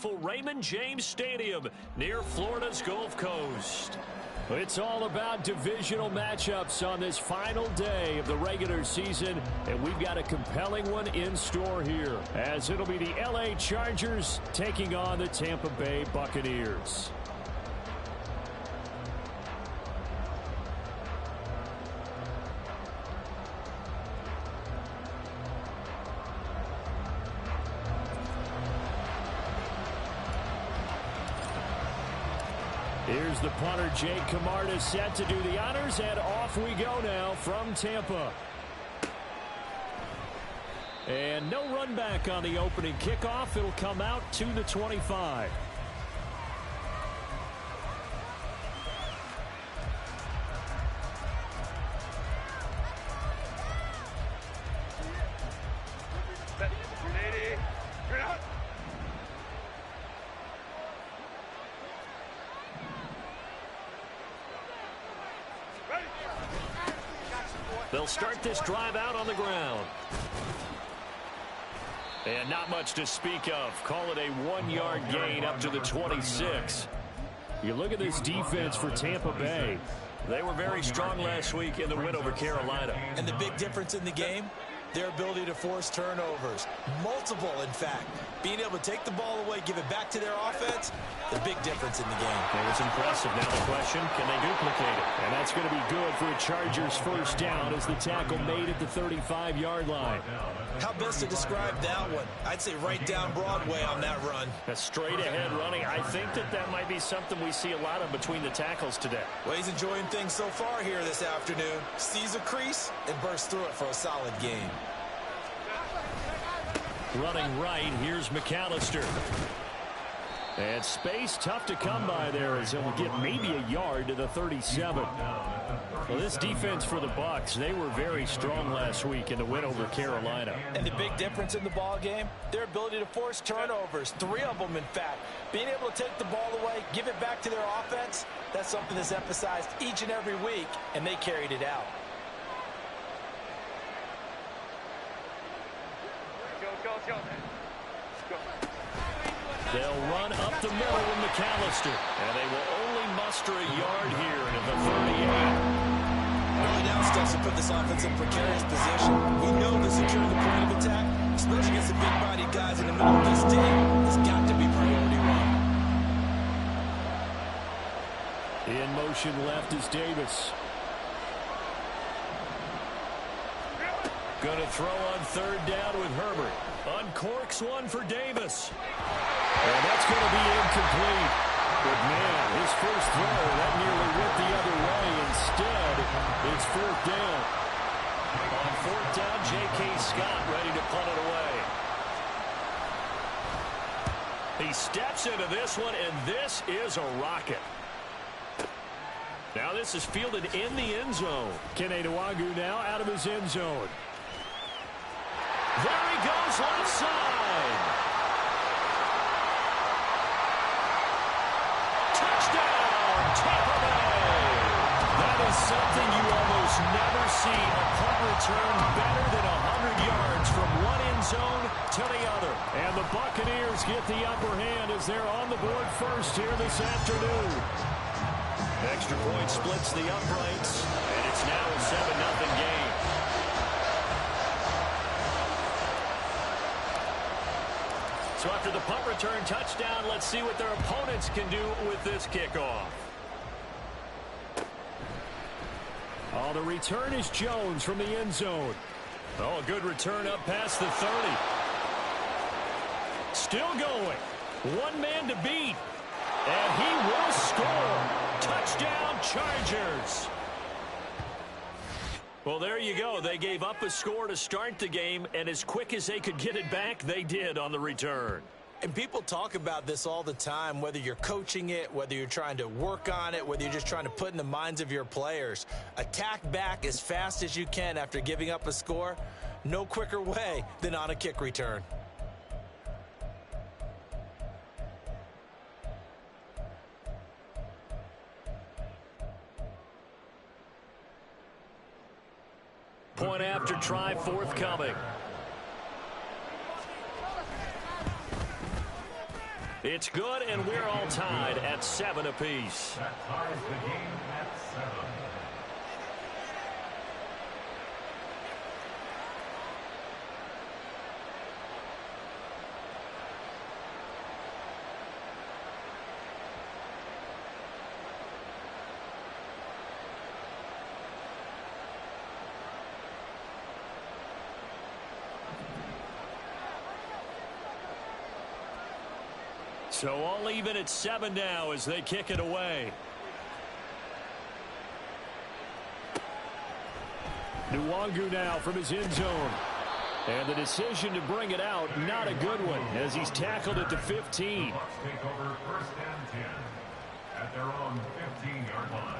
beautiful Raymond James Stadium near Florida's Gulf Coast. It's all about divisional matchups on this final day of the regular season, and we've got a compelling one in store here, as it'll be the LA Chargers taking on the Tampa Bay Buccaneers. Here's the punter, Jake Camarda, set to do the honors, and off we go now from Tampa. And no run back on the opening kickoff. It'll come out to the 25. They'll start this drive out on the ground. And not much to speak of. Call it a 1-yard gain up to the 26. You look at this defense for Tampa Bay. They were very strong last week in the win over Carolina. And the big difference in the game, their ability to force turnovers. Multiple, in fact. Being able to take the ball away, give it back to their offense, the big difference in the game. It was impressive. Now the question, can they duplicate it? And that's going to be good for a Chargers first down as the tackle made at the 35-yard line. How best to describe that one? I'd say right down Broadway on that run. A straight-ahead running. I think that might be something we see a lot of between the tackles today. Well, he's enjoying things so far here this afternoon. Sees a crease and bursts through it for a solid gain. Running right, here's McAllister. And space tough to come by there as he'll get maybe a yard to the 37. Well, this defense for the Bucs, they were very strong last week in the win over Carolina. And the big difference in the ball game, their ability to force turnovers, 3 of them in fact. Being able to take the ball away, give it back to their offense, that's something that's emphasized each and every week, and they carried it out. They'll run up the middle with McAllister, and they will only muster a yard here at the 38. Early down steps to put this offense in precarious position. We know that securing the point of attack, especially against the big-bodied guys in the middle of this team, has got to be priority one. In motion left is Davis. Going to throw on third down with Herbert. Uncorks one for Davis. And that's going to be incomplete. But, man, his first throw, that nearly went the other way. Instead, it's fourth down. On fourth down, J.K. Scott ready to punt it away. He steps into this one, and this is a rocket. Now this is fielded in the end zone. Kene Nwangwu now out of his end zone. There he goes, left side. Touchdown, Tampa Bay. That is something you almost never see. A punt return better than 100 yards from one end zone to the other. And the Buccaneers get the upper hand as they're on the board first here this afternoon. Extra point splits the uprights, and it's now a 7-0 game. So after the punt return touchdown, let's see what their opponents can do with this kickoff. Oh, the return is Jones from the end zone. Oh, a good return up past the 30. Still going. One man to beat. And he will score. Touchdown, Chargers. Well, there you go. They gave up a score to start the game, and as quick as they could get it back, they did on the return. And people talk about this all the time, whether you're coaching it, whether you're trying to work on it, whether you're just trying to put in the minds of your players. Attack back as fast as you can after giving up a score. No quicker way than on a kick return. Point after try forthcoming. It's good, and we're all tied at 7 apiece. That ties the game at 7. So all even at 7 now as they kick it away. Nwangu now from his end zone. And the decision to bring it out, not a good one, as he's tackled at the 15. Bucs take over 1st and 10 at their own 15-yard line.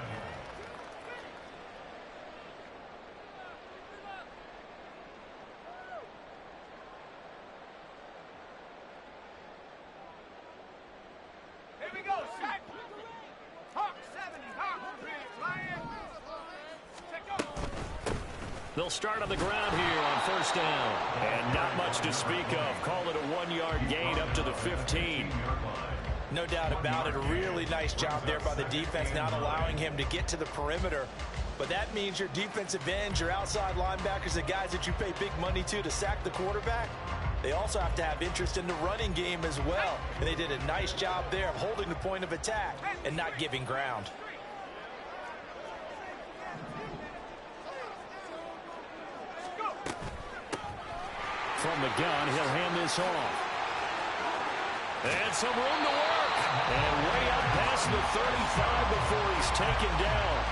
They'll start on the ground here on 1st down. And not much to speak of. Call it a 1-yard gain up to the 15. No doubt about it. A really nice job there by the defense, not allowing him to get to the perimeter. But that means your defensive ends, your outside linebackers, the guys that you pay big money to sack the quarterback, they also have to have interest in the running game as well. And they did a nice job there of holding the point of attack and not giving ground. From the gun, he'll hand this off. And some room to work. And way up past the 35 before he's taken down.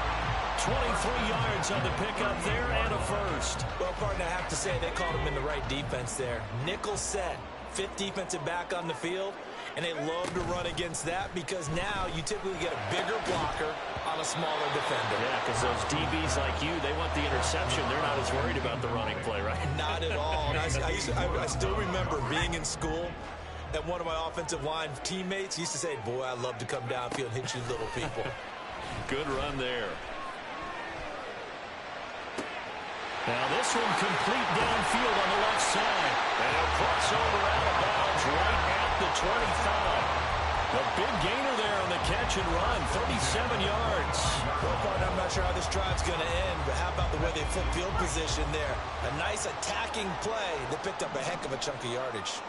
23 yards on the pickup there and a first. Well, partner, I have to say they called him in the right defense there. Nickel set, 5th defensive back on the field, and they love to run against that because now you typically get a bigger blocker on a smaller defender. Yeah, because those DBs like you, they want the interception. They're not as worried about the running play, right? Not at all. And I still remember being in school, and one of my offensive line teammates used to say, boy, I love to come downfield and hit you little people. Good run there. Now this one complete downfield on the left side. And he'll cross over out of bounds right at the 25. The big gainer there on the catch and run, 37 yards. Well, partner, I'm not sure how this drive's going to end, but how about the way they flip field position there? A nice attacking play that picked up a heck of a chunk of yardage.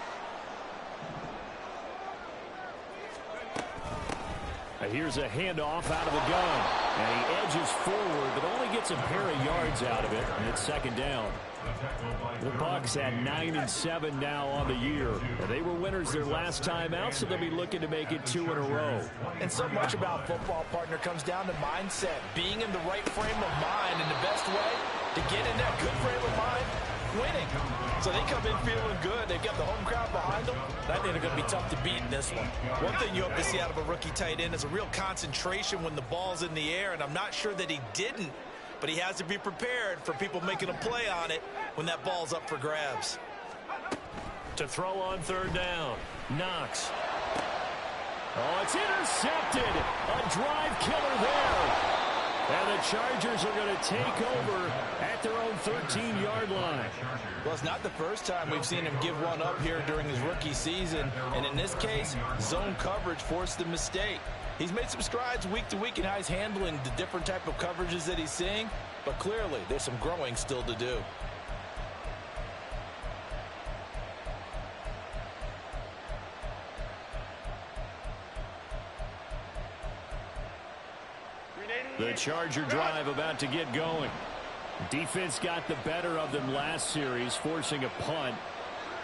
Here's a handoff out of the gun. And he edges forward, but only gets a pair of yards out of it. And it's 2nd down. The Bucs at 9-7 now on the year. And they were winners their last time out, so they'll be looking to make it 2 in a row. And so much about football, partner, comes down to mindset. Being in the right frame of mind, and the best way to get in that good frame of mind, winning. So they come in feeling good. They've got the home crowd behind them. I think they're going to be tough to beat in this one. One thing you hope to see out of a rookie tight end is a real concentration when the ball's in the air, and I'm not sure that he didn't, but he has to be prepared for people making a play on it when that ball's up for grabs. To throw on 3rd down, Knox. Oh, it's intercepted. A drive killer there. And the Chargers are going to take over at their own 13-yard line. Well, it's not the first time we've seen him give one up here during his rookie season. And in this case, zone coverage forced the mistake. He's made some strides week to week in how he's handling the different type of coverages that he's seeing. But clearly, there's some growing still to do. The Charger drive about to get going. Defense got the better of them last series, forcing a punt.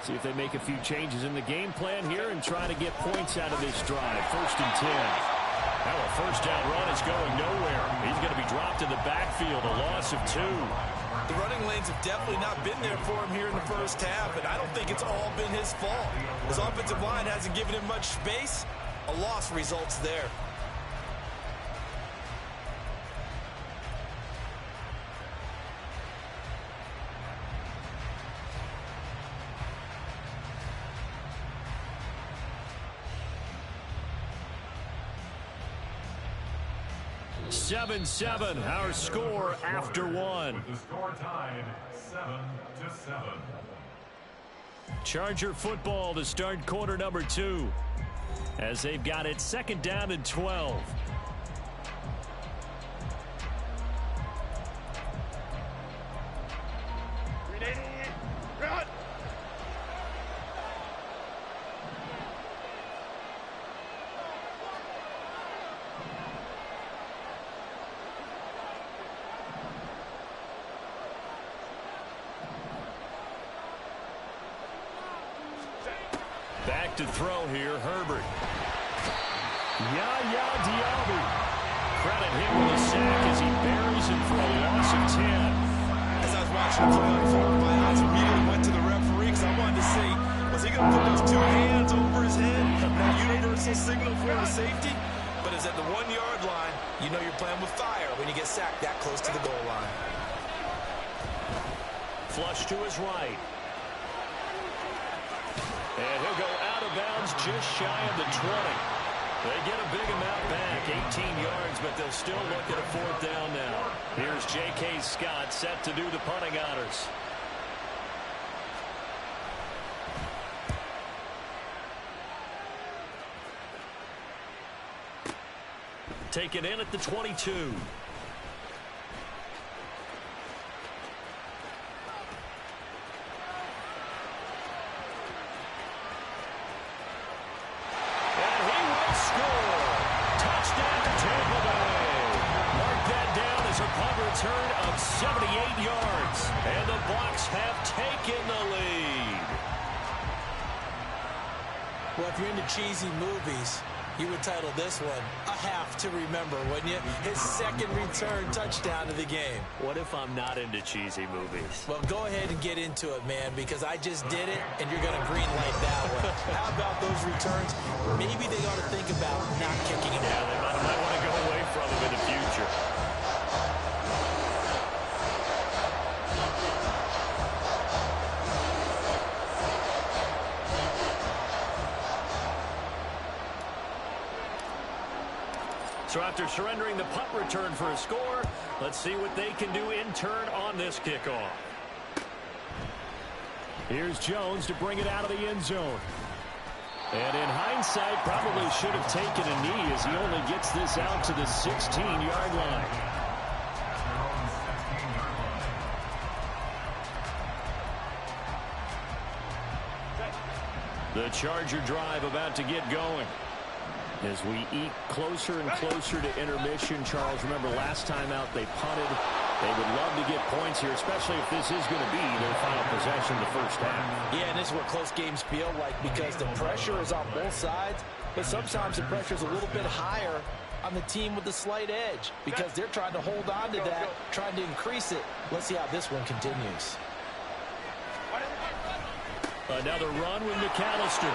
See if they make a few changes in the game plan here and try to get points out of this drive. 1st and 10. Now a 1st down run is going nowhere. He's going to be dropped in the backfield, a loss of 2. The running lanes have definitely not been there for him here in the first half, and I don't think it's all been his fault. His offensive line hasn't given him much space. A loss results there. Seven, our score after one. With the score tied 7-7. Charger football to start quarter number 2. as they've got it 2nd down and 12. Back to throw here, Herbert. Yaya Diaby. Credit him with a sack as he buries him for a loss of 10. As I was watching the play unfold, my eyes immediately went to the referee because I wanted to see, was he going to put those 2 hands over his head? That universal signal for a safety? But it's at the 1-yard line. You know you're playing with fire when you get sacked that close to the goal line. Flush to his right. And he'll go out of bounds just shy of the 20. They get a big amount back, 18 yards, but they'll still look at a 4th down now. Here's J.K. Scott set to do the punting honors. Taken in at the 22. Return of 78 yards, and the Bucs have taken the lead. Well, if you're into cheesy movies, you would title this one A Half to Remember, wouldn't you? His 2nd return touchdown of the game. What if I'm not into cheesy movies? Well, go ahead and get into it, man, because I just did it, and you're going to green light that one. How about those returns? Maybe they ought to think about not kicking him out. They might want to go away from him in the future. So after surrendering the punt return for a score, let's see what they can do in turn on this kickoff. Here's Jones to bring it out of the end zone. And in hindsight, probably should have taken a knee as he only gets this out to the 16-yard line. The Charger drive about to get going. As we eke closer and closer to intermission, Charles, remember last time out they punted. They would love to get points here, especially if this is going to be their final possession the first half. Yeah, and this is what close games feel like because the pressure is on both sides, but sometimes the pressure is a little bit higher on the team with the slight edge because they're trying to hold on to that, trying to increase it. Let's see how this one continues. Another run with McAllister.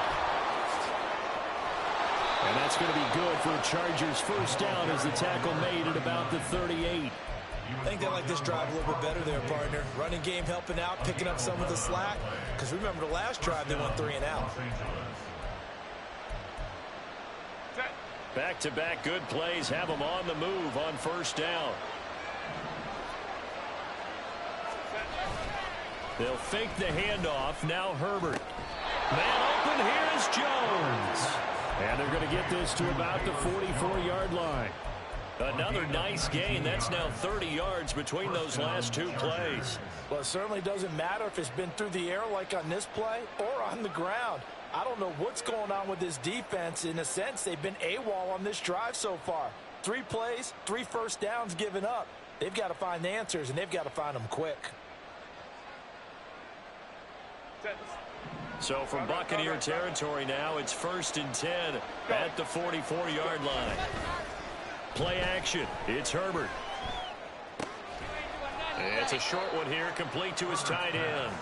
And that's going to be good for a Chargers first down as the tackle made at about the 38. I think they like this drive a little bit better there, partner. Running game helping out, picking up some of the slack. Because remember the last drive, they went 3 and out. Back-to-back good plays have them on the move on first down. They'll fake the handoff. Now Herbert. Man open, here is Jones. And they're going to get this to about the 44-yard line. Another nice gain. That's now 30 yards between those last 2 plays. Well, it certainly doesn't matter if it's been through the air like on this play or on the ground. I don't know what's going on with this defense. In a sense, they've been AWOL on this drive so far. 3 plays, 3 first downs given up. They've got to find the answers, and they've got to find them quick. So from Buccaneer territory now, it's 1st and 10 at the 44-yard line. Play action. It's Herbert. It's a short one here, complete to his tight end.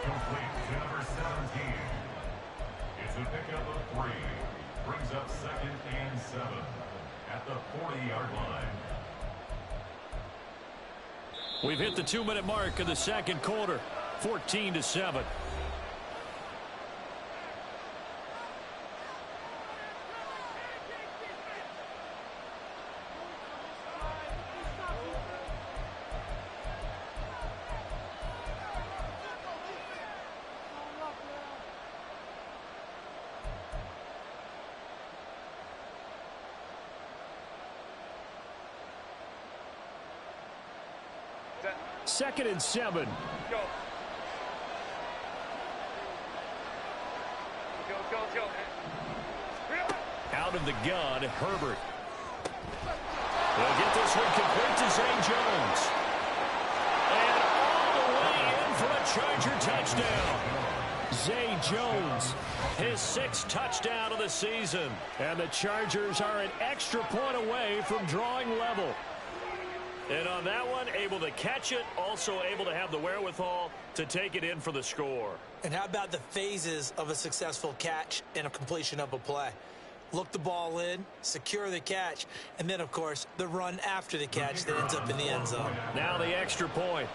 Complete to number 17. It's a pickup of 3. Brings up 2nd and 7 at the 40-yard line. We've hit the 2-minute mark of the second quarter, 14-7. 2nd and 7. Go. Out of the gun, Herbert. They'll get this one complete to Zay Jones. And all the way in for a Charger touchdown. Zay Jones, his 6th touchdown of the season. And the Chargers are an extra point away from drawing level. And on that one, able to catch it, also able to have the wherewithal to take it in for the score. And how about the phases of a successful catch and a completion of a play? Look the ball in, secure the catch, and then, of course, the run after the catch that ends up in the end zone. Now the extra point.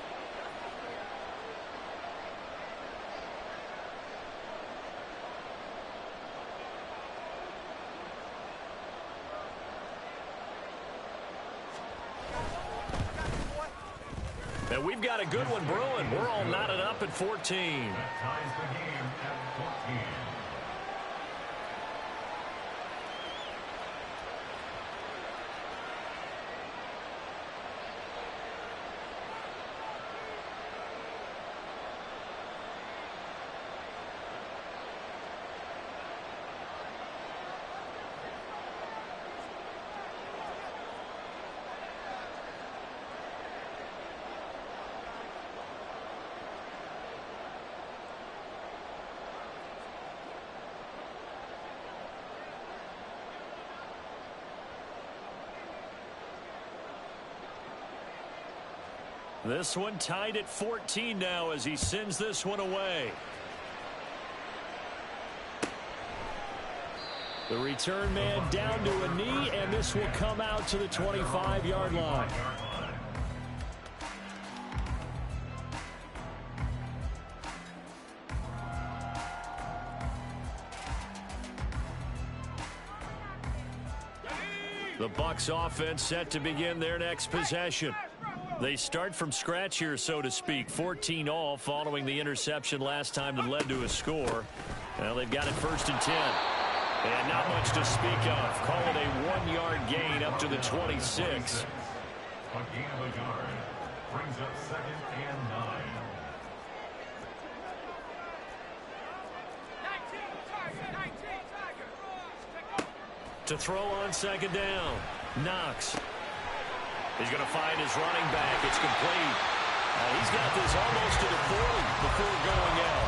And we've got a good one brewing. We're all knotted up at 14. That ties the game at 14. This one tied at 14 now as he sends this one away. The return man down to a knee, and this will come out to the 25-yard line. The Bucs offense set to begin their next possession. They start from scratch here, so to speak. 14 all following the interception last time that led to a score. Well, they've got it 1st and 10. And not much to speak of. Call it a 1-yard gain up to the 26. A gain of a yard brings up 2nd and 9. To throw on 2nd down. Knox. He's going to find his running back. It's complete. He's got this almost to the 40 before going out.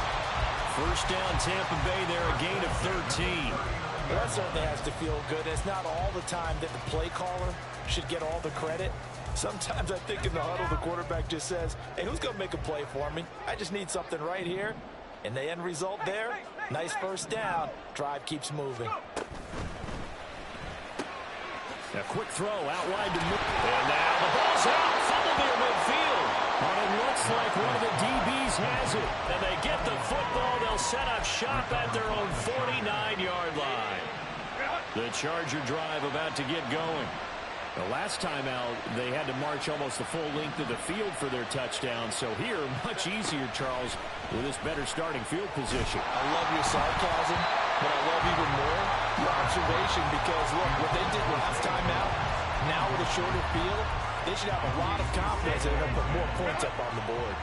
1st down, Tampa Bay there, a gain of 13. Well, that certainly has to feel good. It's not all the time that the play caller should get all the credit. Sometimes I think in the huddle, the quarterback just says, hey, who's going to make a play for me? I just need something right here. And the end result there, nice 1st down. Drive keeps moving. A quick throw out wide to move. And now the ball's out. Fumble near midfield. And it looks like one of the DBs has it. And they get the football. They'll set up shop at their own 49-yard line. The Charger drive about to get going. The last time out, they had to march almost the full length of the field for their touchdown. So here, much easier, Charles, with this better starting field position. I love your sarcasm, but I love even more your observation because, look, what they did last time out, now with a shorter field, they should have a lot of confidence that they're going to put more points up on the board.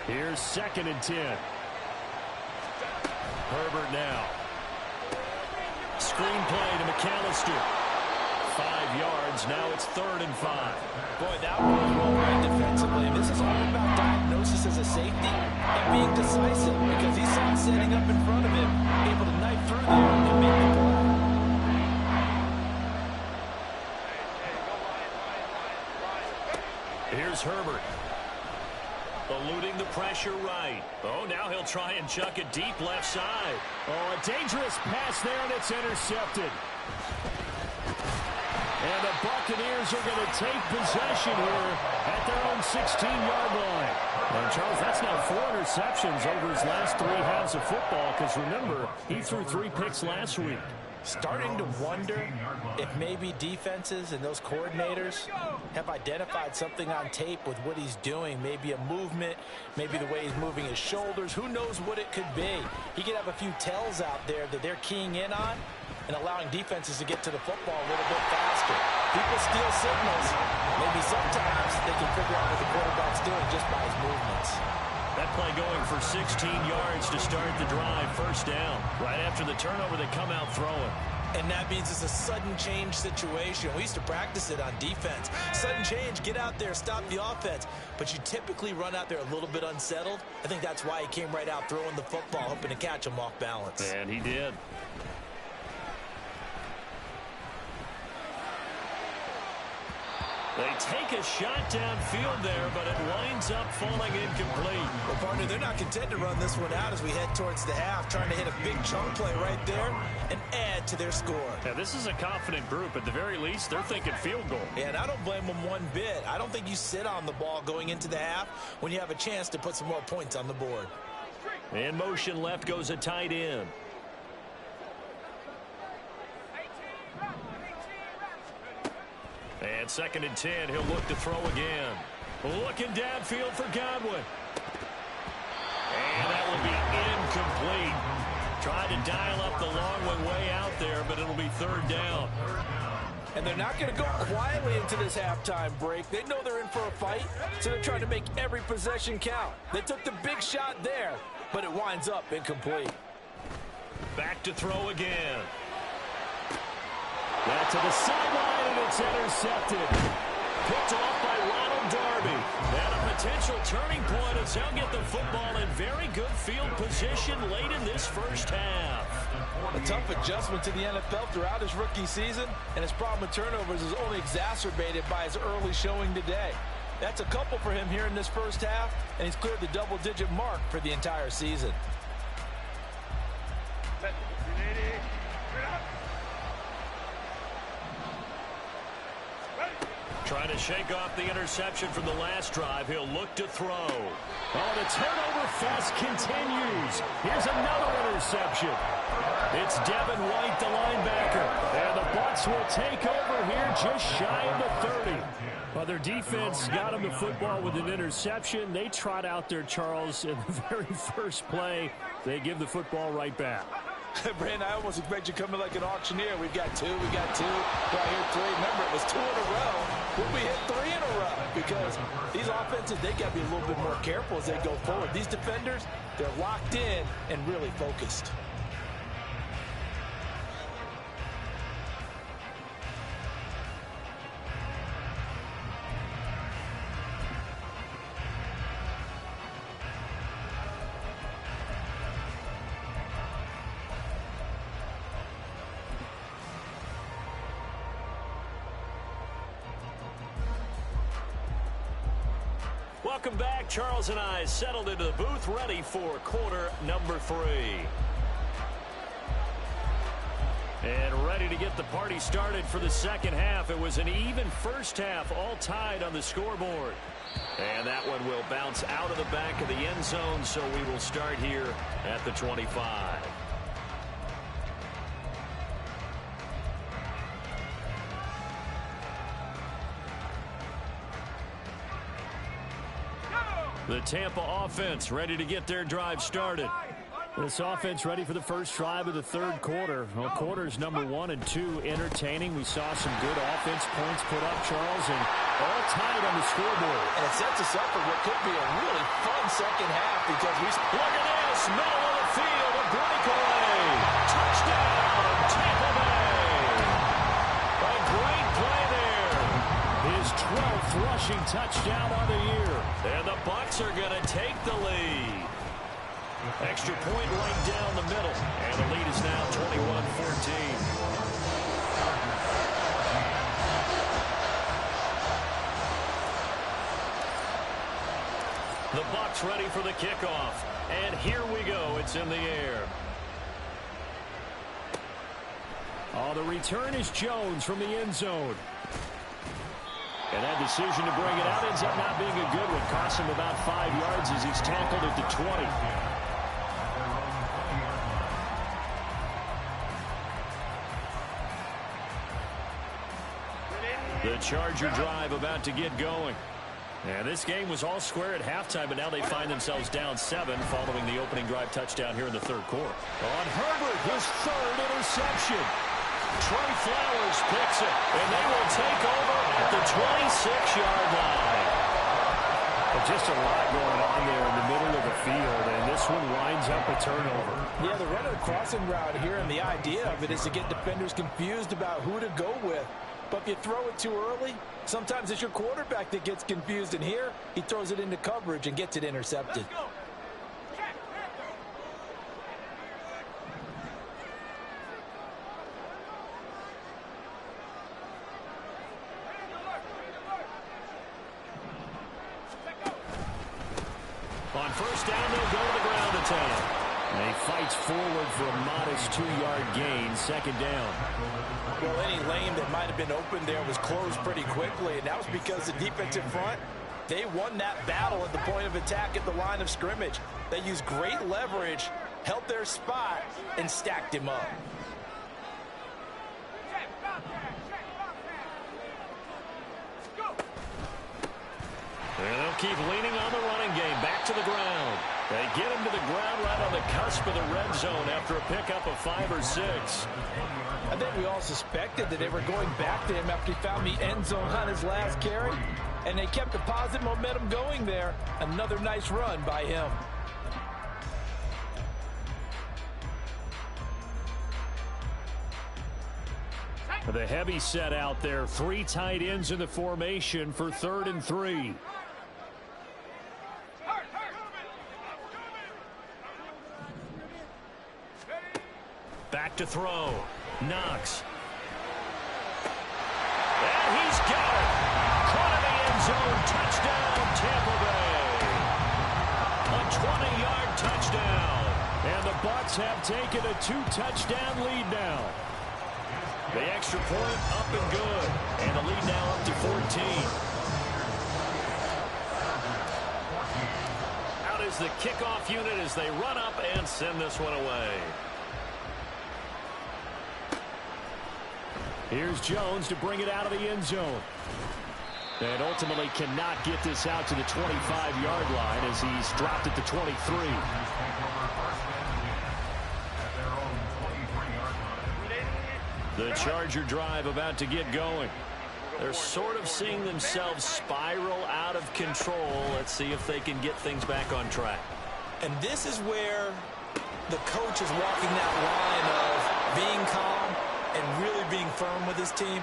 Here's 2nd and 10. Herbert now. Screen play to McAllister. 5 yards. Now it's 3rd and 5. Boy, that one was well read defensively. This is all about diagnosis as a safety and being decisive because he saw it setting up in front of him, able to knife through there and make the play. Here's Herbert. Eluding the pressure right. Oh, now he'll try and chuck it deep left side. Oh, a dangerous pass there, and it's intercepted. And the Buccaneers are going to take possession here at their own 16-yard line. And, Charles, that's now 4 interceptions over his last 3 halves of football because, remember, he threw 3 picks last week. Starting to wonder if maybe defenses and those coordinators have identified something on tape with what he's doing. Maybe a movement, maybe the way he's moving his shoulders. Who knows what it could be? He could have a few tells out there that they're keying in on. and allowing defenses to get to the football a little bit faster. People steal signals. Maybe sometimes they can figure out what the quarterback's doing just by his movements. That play going for 16 yards to start the drive. First down. Right after the turnover, they come out throwing. And that means it's a sudden change situation. We used to practice it on defense. Sudden change, get out there, stop the offense. But you typically run out there a little bit unsettled. I think that's why he came right out throwing the football, hoping to catch him off balance. And he did. They take a shot downfield there, but it winds up falling incomplete. Well, partner, they're not content to run this one out as we head towards the half, trying to hit a big chunk play right there and add to their score. Yeah, this is a confident group. At the very least, they're thinking field goal. Yeah, and I don't blame them one bit. I don't think you sit on the ball going into the half when you have a chance to put some more points on the board. In motion left goes a tight end. And 2nd and 10, he'll look to throw again. Looking downfield for Godwin. And that will be incomplete. Trying to dial up the long one way out there, but it'll be 3rd down. And they're not going to go quietly into this halftime break. They know they're in for a fight, so they're trying to make every possession count. They took the big shot there, but it winds up incomplete. Back to throw again. Back to the sideline, and it's intercepted. Picked off by Ronald Darby. And a potential turning point as they'll get the football in very good field position late in this first half. A tough adjustment to the NFL throughout his rookie season, and his problem with turnovers is only exacerbated by his early showing today. That's a couple for him here in this first half, and he's cleared the double-digit mark for the entire season. Trying to shake off the interception from the last drive. He'll look to throw. Oh, the turnover fest continues. Here's another interception. It's Devin White, the linebacker. And the Bucs will take over here just shy of the 30. Well, their defense got him the football with an interception. They trot out there, Charles, in the very first play. They give the football right back. Brandon, I almost expect you coming like an auctioneer. We've got two. We got two. Right here, three. Remember, it was 2 in a row. Will we hit 3 in a row? Because these offenses, they got to be a little bit more careful as they go forward. These defenders, they're locked in and really focused. Welcome back. Charles and I settled into the booth, ready for quarter number 3. And ready to get the party started for the second half. It was an even first half, all tied on the scoreboard. And that one will bounce out of the back of the end zone, so we will start here at the 25. The Tampa offense ready to get their drive started. This offense ready for the first drive of the third quarter. Well, quarters number 1 and 2 entertaining. We saw some good offense points put up, Charles, and all tied on the scoreboard. And it sets us up for what could be a really fun second half because we look at this, middle of the field, a breakaway. Touchdown, Tampa Bay. A great play there. His 12th rushing touchdown on the year. And the Bucs are going to take the lead. Extra point right down the middle. And the lead is now 21-14. The Bucs ready for the kickoff. And here we go. It's in the air. Oh, the return is Jones from the end zone. And that decision to bring it out ends up not being a good one. Cost him about 5 yards as he's tackled at the 20. The Charger drive about to get going. And this game was all square at halftime, but now they find themselves down 7 following the opening drive touchdown here in the third quarter. On Herbert, his 3rd interception. Trey Flowers picks it, and they will take over at the 26-yard line. But just a lot going on there in the middle of the field, and this one winds up a turnover. Yeah, the run of the crossing route here, and the idea of it is to get defenders confused about who to go with. But if you throw it too early, sometimes it's your quarterback that gets confused, and here he throws it into coverage and gets it intercepted. On first down, they'll go to the ground attack. And he fights forward for a modest 2-yard gain, second down. Well, any lane that might have been open there was closed pretty quickly, and that was because the defensive front, they won that battle at the point of attack at the line of scrimmage. They used great leverage, held their spot, and stacked him up. And they'll keep leaning on the running game. Back to the ground. They get him to the ground right on the cusp of the red zone after a pickup of 5 or 6. I think we all suspected that they were going back to him after he found the end zone on his last carry, and they kept the positive momentum going there. Another nice run by him. The heavy set out there. 3 tight ends in the formation for 3rd and 3. Back to throw. Knox. And he's got it. Caught in the end zone. Touchdown, Tampa Bay. A 20-yard touchdown. And the Bucs have taken a 2-touchdown lead now. The extra point up and good. And the lead now up to 14. Out is the kickoff unit as they run up and send this one away. Here's Jones to bring it out of the end zone. And ultimately cannot get this out to the 25-yard line as he's dropped at the 23. The Charger drive about to get going. They're sort of seeing themselves spiral out of control. Let's see if they can get things back on track. And this is where the coach is walking that line of being calm and really being firm with his team.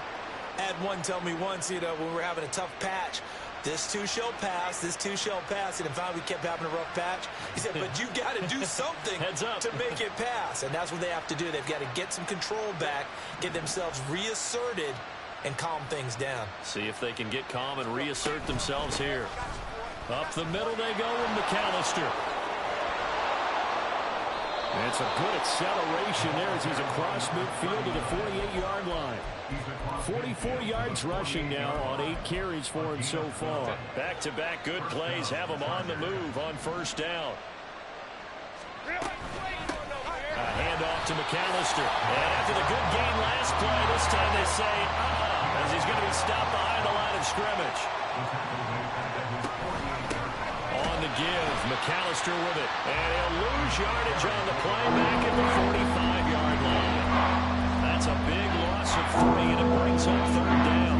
I had one tell me once, when we were having a tough patch, this too shall pass, this too shall pass. And in fact, we kept having a rough patch. He said, but you got to do something to make it pass. And that's what they have to do. They've got to get some control back, get themselves reasserted, and calm things down. See if they can get calm and reassert themselves here. Up the middle they go with McAllister. And it's a good acceleration there as he's across midfield to the 48-yard line. 44 yards rushing now on 8 carries for him so far. Back-to-back good plays have him on the move on first down. A handoff to McAllister. And after the good gain last play, this time they say, as he's going to be stopped behind the line of scrimmage. On the give, McAllister with it. And he'll lose yardage on the play back at the 45-yard line. That's a big loss of 3, and it brings up 3rd down.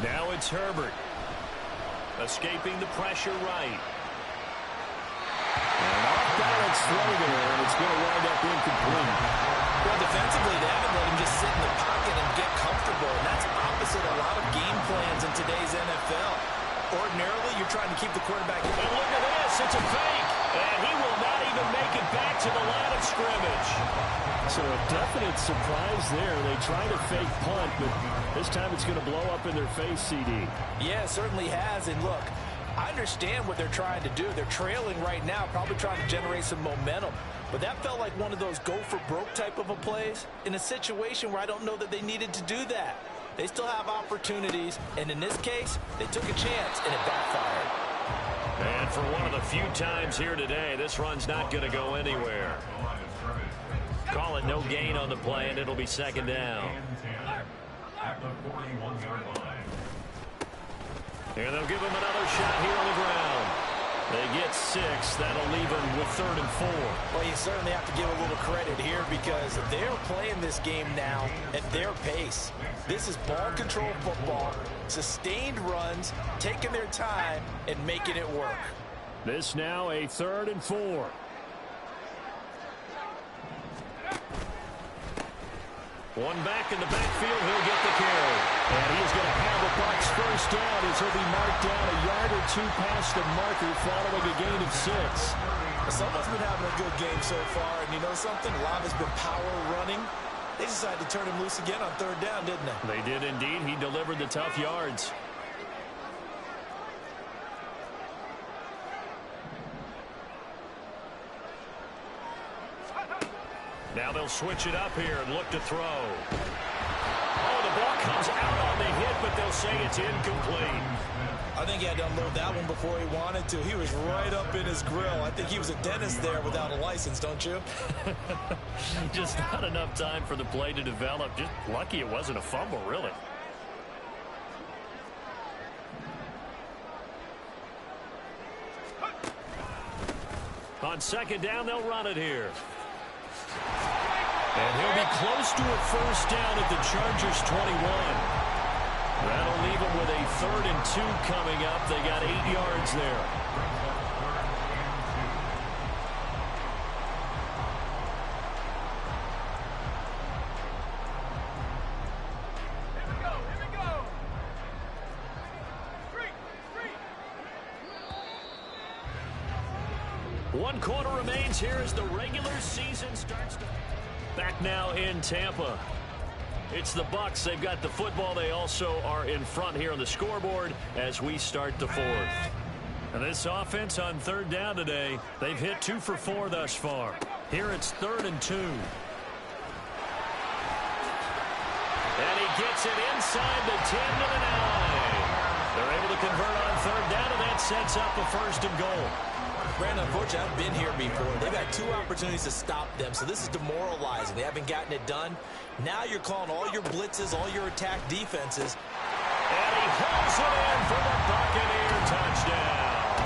Now it's Herbert. Escaping the pressure right. And off-balance throw there, and it's going to wind up incomplete. Well, defensively, they haven't let him just sit in the pocket and get comfortable, and that's opposite a lot of game plans in today's NFL. Ordinarily, you're trying to keep the quarterback. And look at this, it's a fake, and he will not even make it back to the line of scrimmage. So a definite surprise there. They try to fake punt, but this time it's going to blow up in their face, CD. Yeah, it certainly has, and look, I understand what they're trying to do. They're trailing right now, probably trying to generate some momentum. But that felt like one of those go-for-broke type of a plays in a situation where I don't know that they needed to do that. They still have opportunities, and in this case, they took a chance, and it backfired. And for one of the few times here today, this run's not going to go anywhere. Call it no gain on the play, and it'll be 2nd down. At the 41-yard line. And they'll give him another shot here on the ground. They get 6. That'll leave them with 3rd and 4. Well, you certainly have to give a little credit here because they're playing this game now at their pace. This is ball control football, sustained runs, taking their time, and making it work. This now a 3rd and 4. One back in the backfield, he'll get the carry. And he's going to have the Bucs first down as he'll be marked down a yard or 2 past the marker following a gain of 6. Someone's been having a good game so far, and you know something? A lot has been power running. They decided to turn him loose again on 3rd down, didn't they? They did indeed. He delivered the tough yards. Now they'll switch it up here and look to throw. Oh, the ball comes out on the hit, but they'll say it's incomplete. I think he had to unload that one before he wanted to. He was right up in his grill. I think he was a dentist there without a license, don't you? Just not enough time for the play to develop. Just lucky it wasn't a fumble, really. On 2nd down, they'll run it here. And he'll be close to a first down at the Chargers' 21. That'll leave them with a 3rd and 2 coming up. They got 8 yards there. One quarter remains here as the regular season starts to... Back now in Tampa. It's the Bucs. They've got the football. They also are in front here on the scoreboard as we start the 4th. And this offense on 3rd down today, they've hit 2 for 4 thus far. Here it's 3rd and 2. And he gets it inside the 10 to the 9. They're able to convert on 3rd down, and that sets up a 1st and goal. Brandon, unfortunately, I've been here before. They've had 2 opportunities to stop them, so this is demoralizing. They haven't gotten it done. Now you're calling all your blitzes, all your attack defenses. And he hauls it in for the Buccaneer touchdown.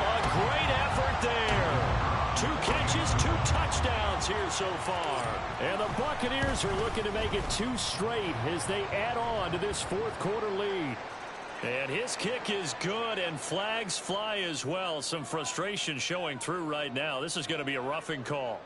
A great effort there. 2 catches, 2 touchdowns here so far. And the Buccaneers are looking to make it 2 straight as they add on to this 4th quarter lead. And his kick is good, and flags fly as well. Some frustration showing through right now. This is going to be a roughing call.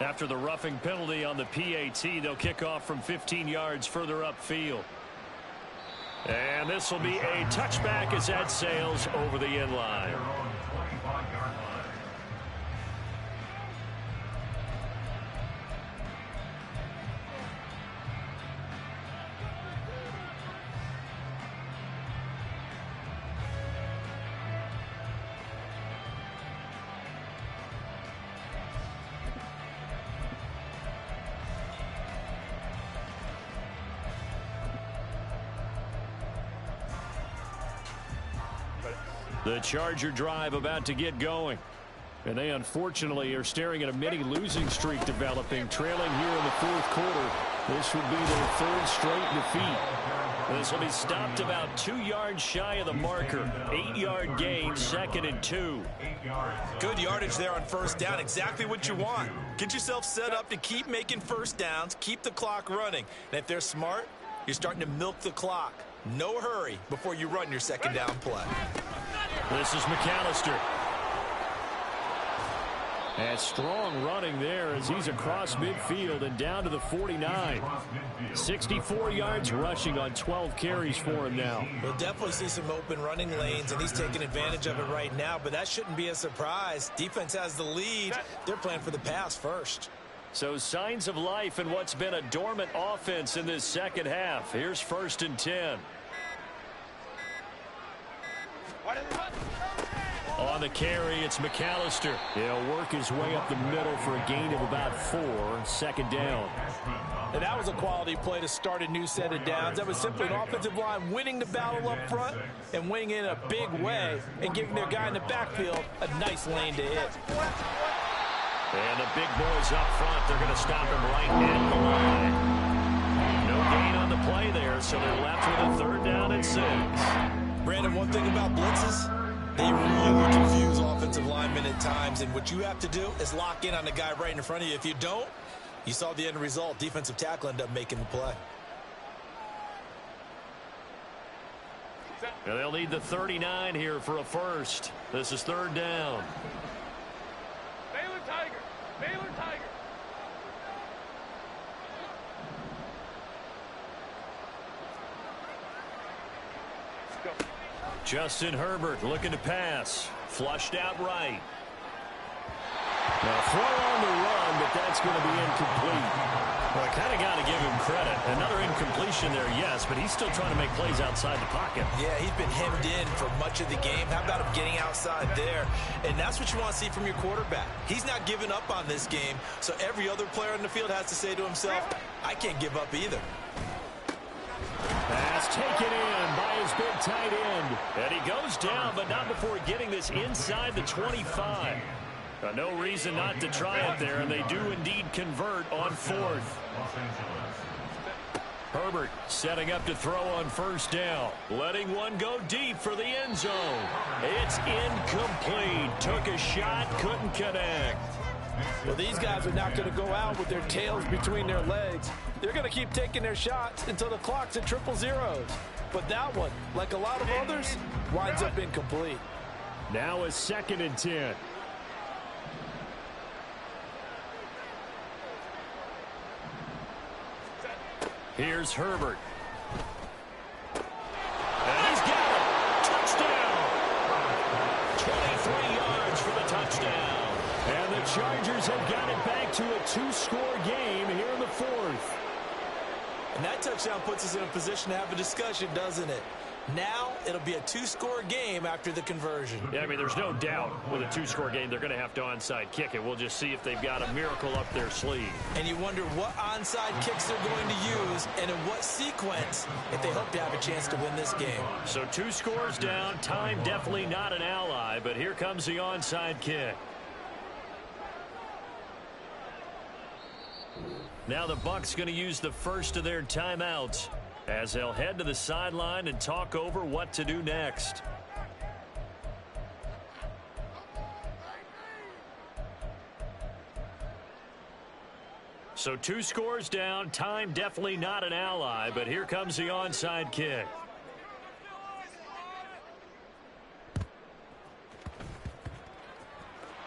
After the roughing penalty on the PAT, they'll kick off from 15 yards further upfield. And this will be a touchback as that sails over the end line. The Charger drive about to get going. And they unfortunately are staring at a mini losing streak developing, trailing here in the 4th quarter. This would be their 3rd straight defeat. This will be stopped about 2 yards shy of the marker. 8-yard gain, 2nd and 2. Good yardage there on 1st down. Exactly what you want. Get yourself set up to keep making 1st downs, keep the clock running. And if they're smart, you're starting to milk the clock. No hurry before you run your 2nd down play. This is McAllister. And strong running there as he's across midfield and down to the 49. 64 yards rushing on 12 carries for him now. We'll definitely see some open running lanes, and he's taking advantage of it right now, but that shouldn't be a surprise. Defense has the lead. They're playing for the pass first. So signs of life in what's been a dormant offense in this 2nd half. Here's 1st and 10. On on the carry. It's McAllister. He'll work his way up the middle for a gain of about 4. Second down. And that was a quality play to start a new set of downs. That was simply an offensive line winning the battle up front and winning in a big way and giving their guy in the backfield a nice lane to hit. And the big boys up front, they're going to stop him right at the line. No gain on the play there, so they're left with a 3rd down and 6. Brandon, one thing about blitzes, they really confuse offensive linemen at times, and what you have to do is lock in on the guy right in front of you. If you don't, you saw the end result. Defensive tackle ended up making the play. And they'll need the 39 here for a first. This is 3rd down. Baylor Tiger. Baylor Tiger. Let's go. Justin Herbert looking to pass. Flushed out right. Now throw on the run, but that's going to be incomplete. Well, I kind of got to give him credit. Another incompletion there, yes, but he's still trying to make plays outside the pocket. Yeah, he's been hemmed in for much of the game. How about him getting outside there? And that's what you want to see from your quarterback. He's not giving up on this game, so every other player on the field has to say to himself, I can't give up either. Pass taken in by his big tight end. And he goes down, but not before getting this inside the 25. No reason not to try it there, and they do indeed convert on 4th. Herbert setting up to throw on 1st down. Letting one go deep for the end zone. It's incomplete. Took a shot, couldn't connect. Well, these guys are not going to go out with their tails between their legs. They're going to keep taking their shots until the clock's at 000. But that one, like a lot of others, winds up incomplete. Now a 2nd and 10. Here's Herbert. And he's got it. Touchdown. 23 yards for the touchdown. And the Chargers have got it back to a 2-score game here in the 4th. And that touchdown puts us in a position to have a discussion, doesn't it? Now it'll be a 2-score game after the conversion. Yeah, I mean, there's no doubt with a 2-score game, they're going to have to onside kick it. We'll just see if they've got a miracle up their sleeve. And you wonder what onside kicks they're going to use and in what sequence if they hope to have a chance to win this game. So 2 scores down, time definitely not an ally, but here comes the onside kick. Now the Bucs going to use the first of their timeouts as they'll head to the sideline and talk over what to do next. So 2 scores down, time definitely not an ally, but here comes the onside kick.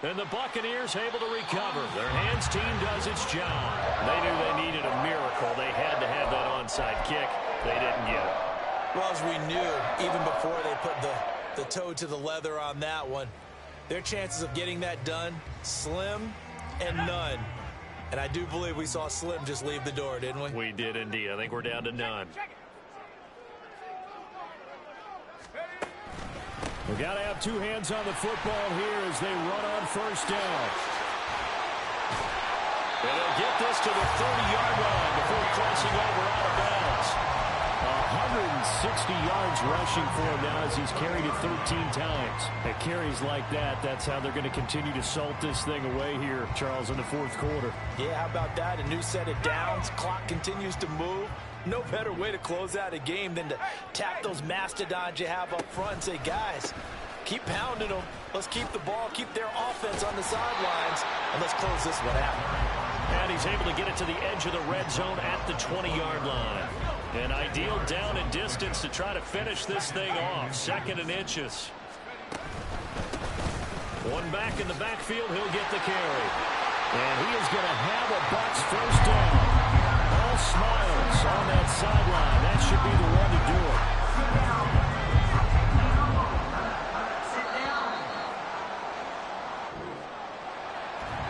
And the Buccaneers able to recover. Their hands team does its job. They knew they needed a miracle. They had to have that onside kick. They didn't get it. Well, as we knew, even before they put the toe to the leather on that one, their chances of getting that done, slim and none. And I do believe we saw Slim just leave the door, didn't we? We did indeed. I think we're down to none. We got to have 2 hands on the football here as they run on 1st down. And they'll get this to the 30-yard line before crossing over out of bounds. 160 yards rushing for him now as he's carried it 13 times. At carries like that, that's how they're going to continue to salt this thing away here, Charles, in the 4th quarter. Yeah, how about that? A new set of downs. Clock continues to move. No better way to close out a game than to tap those mastodons you have up front and say, guys, keep pounding them. Let's keep the ball, keep their offense on the sidelines, and let's close this one out. And he's able to get it to the edge of the red zone at the 20-yard line. An ideal down and distance to try to finish this thing off. 2nd and inches. One back in the backfield, he'll get the carry. And he is going to have a Bucs 1st down. All smiles on that sideline. That should be the one to do it.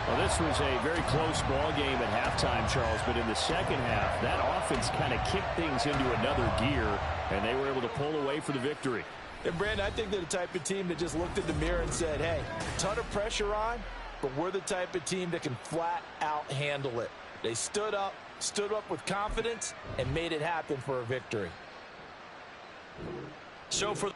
Well, this was a very close ball game at halftime, Charles, but in the second half, that offense kind of kicked things into another gear, and they were able to pull away for the victory. And, Brandon, I think they're the type of team that just looked in the mirror and said, hey, ton of pressure on, but we're the type of team that can flat out handle it. They stood up with confidence, and made it happen for a victory. So for